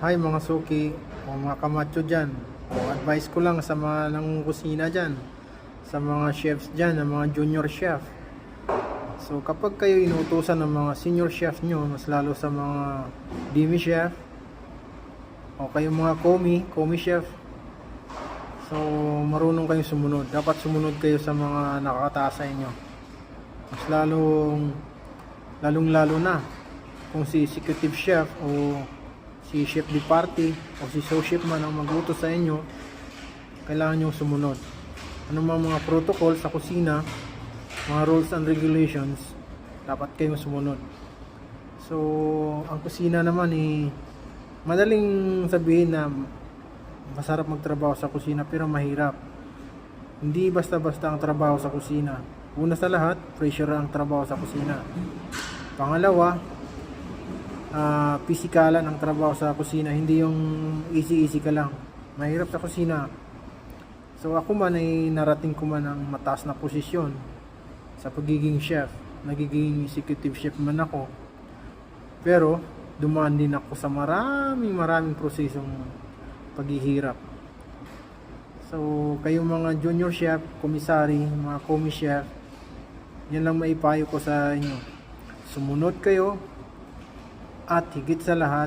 Hi mga suki o mga kamacho dyan. Advice ko lang sa mga ng kusina dyan, sa mga chefs dyan, ng mga junior chef. So kapag kayo inuutosan ng mga senior chef nyo, mas lalo sa mga demi chef o kayo mga komi chef, so marunong kayong sumunod. Dapat sumunod kayo sa mga nakakataas sa inyo. Mas lalong lalo na kung si executive chef o si chef de party o si sous chef man ang magluto sa inyo, kailangan nyo sumunod. Ano mga protocol sa kusina, mga rules and regulations, dapat kayong sumunod. So, ang kusina naman madaling sabihin na masarap magtrabaho sa kusina pero mahirap. Hindi basta-basta ang trabaho sa kusina. Una sa lahat, pressure ang trabaho sa kusina. Pangalawa, pisikalan ang trabaho sa kusina, hindi yung easy ka lang. Mahirap sa kusina. So ako man ay narating ko man ang mataas na posisyon sa pagiging chef. Nagiging executive chef man ako. Pero dumaan din ako sa maraming prosesong paghihirap. So kayong mga junior chef, komisari, mga komi chef, yan lang maipayo ko sa inyo. Sumunod kayo. At higit sa lahat,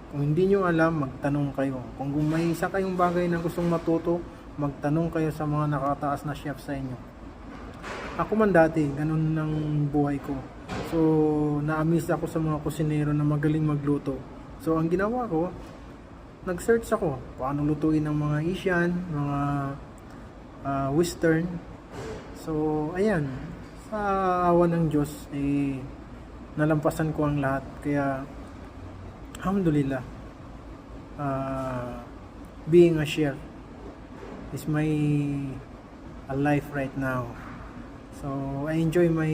kung hindi nyo alam, magtanong kayo. Kung may isa kayong bagay na gustong matuto, magtanong kayo sa mga nakataas na chef sa inyo. Ako man dati, ganun ng buhay ko. So, na-amaze ako sa mga kusinero na magaling magluto. So, ang ginawa ko, nag-search ako. Paano lutuin ng mga Asian, mga Western. So, ayan. Sa awa ng Diyos, nalampasan ko ang lahat. Kaya, alhamdulillah, being a chef is my life right now. So I enjoy my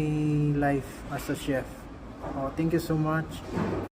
life as a chef. Thank you so much.